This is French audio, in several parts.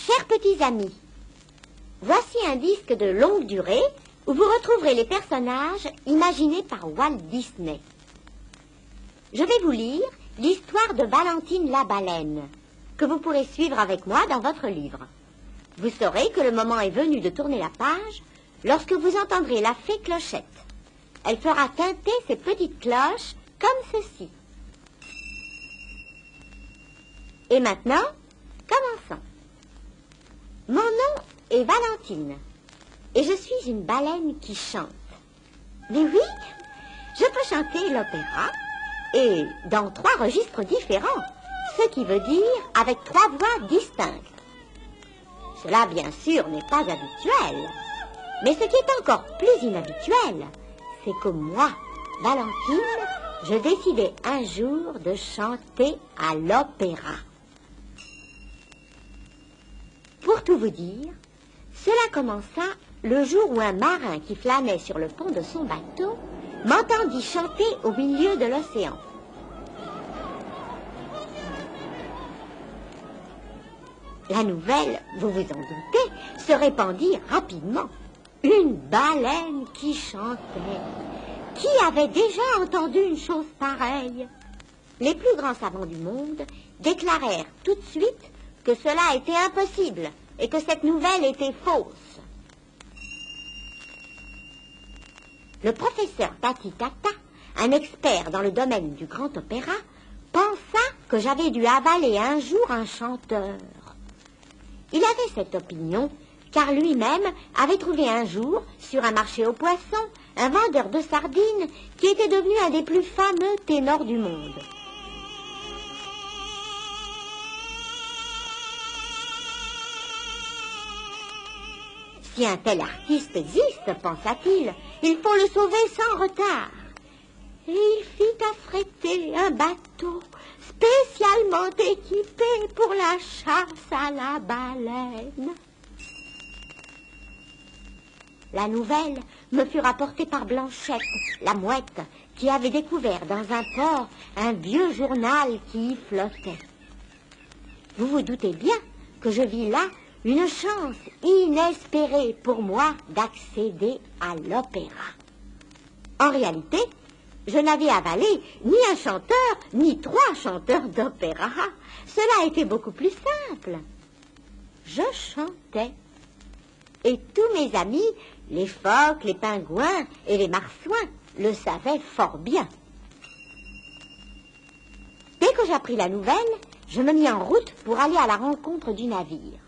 Chers petits amis, voici un disque de longue durée où vous retrouverez les personnages imaginés par Walt Disney. Je vais vous lire l'histoire de Valentine la baleine, que vous pourrez suivre avec moi dans votre livre. Vous saurez que le moment est venu de tourner la page lorsque vous entendrez la fée Clochette. Elle fera tinter ses petites cloches comme ceci. Et maintenant, commençons. Mon nom est Valentine et je suis une baleine qui chante. Mais oui, je peux chanter l'opéra et dans 3 registres différents, ce qui veut dire avec 3 voix distinctes. Cela, bien sûr, n'est pas habituel. Mais ce qui est encore plus inhabituel, c'est que moi, Valentine, je décidais un jour de chanter à l'opéra. Pour tout vous dire, cela commença le jour où un marin qui flânait sur le pont de son bateau m'entendit chanter au milieu de l'océan. La nouvelle, vous vous en doutez, se répandit rapidement. Une baleine qui chantait. Qui avait déjà entendu une chose pareille? Les plus grands savants du monde déclarèrent tout de suite que cela était impossible et que cette nouvelle était fausse. Le professeur Tati Tata, un expert dans le domaine du grand opéra, pensa que j'avais dû avaler un jour un chanteur. Il avait cette opinion car lui-même avait trouvé un jour, sur un marché aux poissons, un vendeur de sardines qui était devenu un des plus fameux ténors du monde. Si un tel artiste existe, pensa-t-il, il faut le sauver sans retard. Et il fit affréter un bateau spécialement équipé pour la chasse à la baleine. La nouvelle me fut rapportée par Blanchette, la mouette, qui avait découvert dans un port un vieux journal qui y flottait. Vous vous doutez bien que je vis là une chance inespérée pour moi d'accéder à l'opéra. En réalité, je n'avais avalé ni un chanteur, ni 3 chanteurs d'opéra. Cela était beaucoup plus simple. Je chantais. Et tous mes amis, les phoques, les pingouins et les marsouins, le savaient fort bien. Dès que j'appris la nouvelle, je me mis en route pour aller à la rencontre du navire.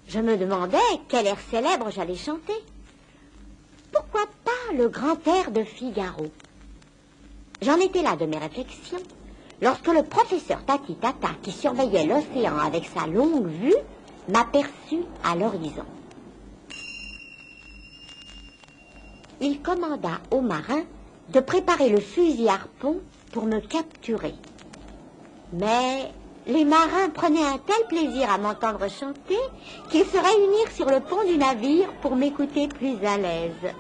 Je me demandais quel air célèbre j'allais chanter. Pourquoi pas le grand air de Figaro? J'en étais là de mes réflexions, lorsque le professeur Tati Tata, qui surveillait l'océan avec sa longue vue, m'aperçut à l'horizon. Il commanda au marin de préparer le fusil harpon pour me capturer. Mais les marins prenaient un tel plaisir à m'entendre chanter qu'ils se réunirent sur le pont du navire pour m'écouter plus à l'aise.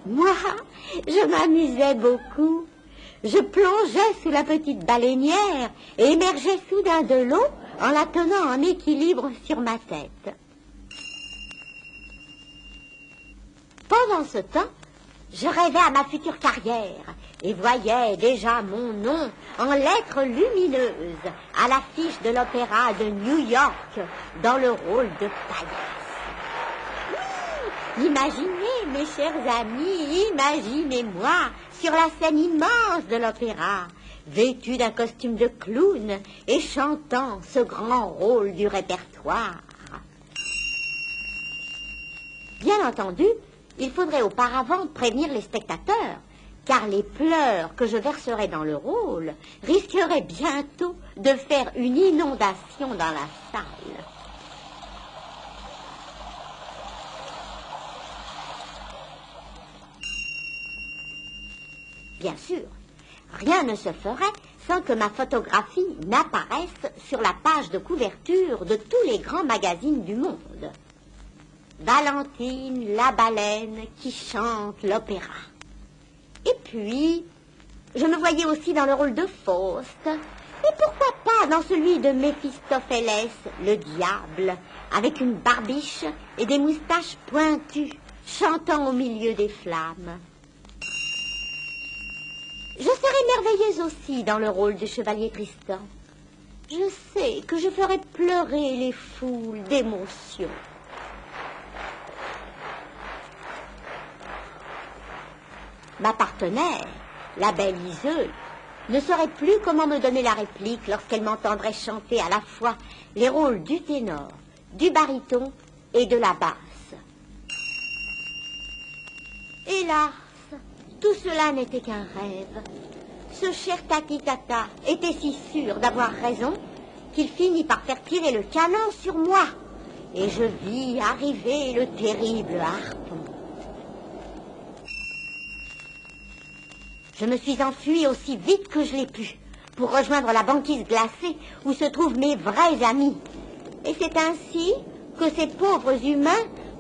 Moi, je m'amusais beaucoup. Je plongeais sous la petite baleinière et émergeais soudain de l'eau en la tenant en équilibre sur ma tête. Pendant ce temps, je rêvais à ma future carrière et voyais déjà mon nom en lettres lumineuses à l'affiche de l'opéra de New York dans le rôle de paillasse. Imaginez, mes chers amis, imaginez-moi sur la scène immense de l'opéra, vêtu d'un costume de clown et chantant ce grand rôle du répertoire. Bien entendu, il faudrait auparavant prévenir les spectateurs, car les pleurs que je verserais dans le rôle risqueraient bientôt de faire une inondation dans la salle. Bien sûr, rien ne se ferait sans que ma photographie n'apparaisse sur la page de couverture de tous les grands magazines du monde. Valentine la baleine qui chante l'opéra. Et puis, je me voyais aussi dans le rôle de Faust. Et pourquoi pas dans celui de Méphistophélès, le diable, avec une barbiche et des moustaches pointues, chantant au milieu des flammes. Je serais merveilleuse aussi dans le rôle du chevalier Tristan. Je sais que je ferais pleurer les foules d'émotion. Ma partenaire, la belle Iseult, ne saurait plus comment me donner la réplique lorsqu'elle m'entendrait chanter à la fois les rôles du ténor, du baryton et de la basse. Hélas, tout cela n'était qu'un rêve. Ce cher Tati-Tata était si sûr d'avoir raison qu'il finit par faire tirer le canon sur moi. Et je vis arriver le terrible harpon. Je me suis enfuie aussi vite que je l'ai pu pour rejoindre la banquise glacée où se trouvent mes vrais amis. Et c'est ainsi que ces pauvres humains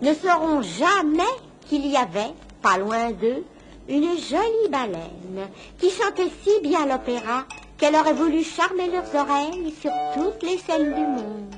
ne sauront jamais qu'il y avait, pas loin d'eux, une jolie baleine qui chantait si bien l'opéra qu'elle aurait voulu charmer leurs oreilles sur toutes les scènes du monde.